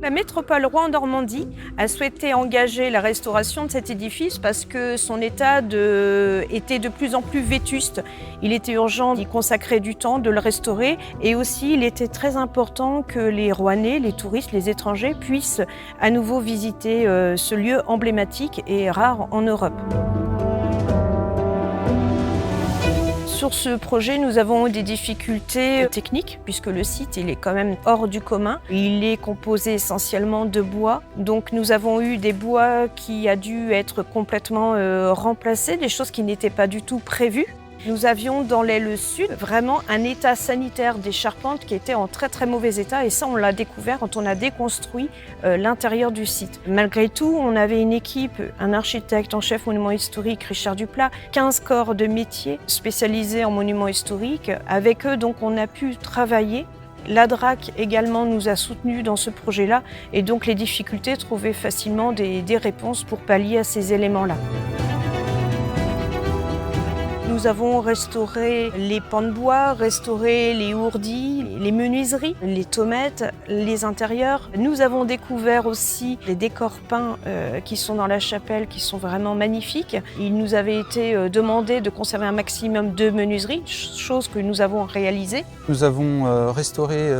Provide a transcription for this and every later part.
La métropole Rouen-Normandie a souhaité engager la restauration de cet édifice parce que son état était de plus en plus vétuste. Il était urgent d'y consacrer du temps, de le restaurer, et aussi il était très important que les Rouennais, les touristes, les étrangers puissent à nouveau visiter ce lieu emblématique et rare en Europe. Sur ce projet, nous avons eu des difficultés techniques puisque le site il est quand même hors du commun. Il est composé essentiellement de bois. Donc nous avons eu des bois qui a dû être complètement remplacés, des choses qui n'étaient pas du tout prévues. Nous avions dans l'aile sud vraiment un état sanitaire des charpentes qui était en très très mauvais état, et ça on l'a découvert quand on a déconstruit l'intérieur du site. Malgré tout, on avait une équipe, un architecte en chef monument historique, Richard Duplat, 15 corps de métier spécialisés en monuments historiques. Avec eux, donc, on a pu travailler. La DRAC également nous a soutenus dans ce projet-là, et donc les difficultés trouvaient facilement des réponses pour pallier à ces éléments-là. Nous avons restauré les pans de bois, restauré les ourdis, les menuiseries, les tomettes, les intérieurs. Nous avons découvert aussi les décors peints qui sont dans la chapelle, qui sont vraiment magnifiques. Il nous avait été demandé de conserver un maximum de menuiseries, chose que nous avons réalisée. Nous avons restauré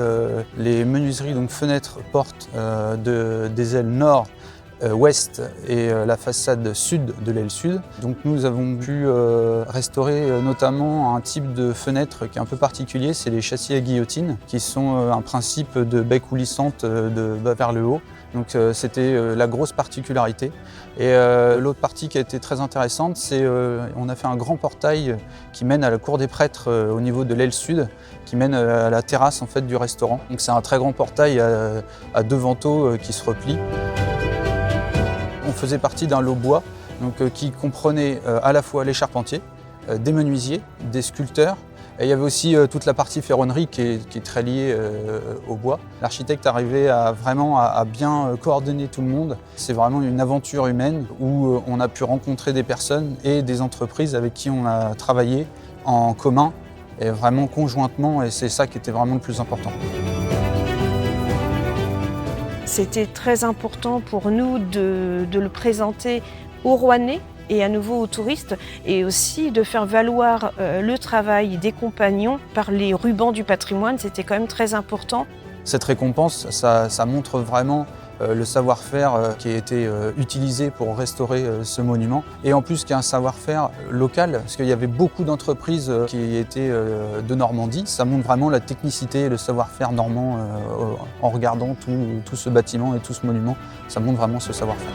les menuiseries, donc fenêtres, portes des ailes nord, ouest et la façade sud de l'aile sud. Donc nous avons pu restaurer notamment un type de fenêtre qui est un peu particulier, c'est les châssis à guillotine, qui sont un principe de baie coulissante de bas vers le haut. Donc c'était la grosse particularité. Et l'autre partie qui a été très intéressante, c'est on a fait un grand portail qui mène à la cour des prêtres au niveau de l'aile sud, qui mène à la terrasse en fait du restaurant. Donc c'est un très grand portail à deux vantaux qui se replient. On faisait partie d'un lot bois donc, qui comprenait à la fois les charpentiers, des menuisiers, des sculpteurs, et il y avait aussi toute la partie ferronnerie qui est très liée au bois. L'architecte arrivait vraiment à bien coordonner tout le monde. C'est vraiment une aventure humaine où on a pu rencontrer des personnes et des entreprises avec qui on a travaillé en commun et vraiment conjointement, et c'est ça qui était vraiment le plus important. C'était très important pour nous de le présenter aux Rouennais et à nouveau aux touristes, et aussi de faire valoir le travail des compagnons par les rubans du patrimoine. C'était quand même très important. Cette récompense, ça montre vraiment le savoir-faire qui a été utilisé pour restaurer ce monument, et en plus qu'il y a un savoir-faire local, parce qu'il y avait beaucoup d'entreprises qui étaient de Normandie. Ça montre vraiment la technicité et le savoir-faire normand en regardant tout ce bâtiment et tout ce monument. Ça montre vraiment ce savoir-faire.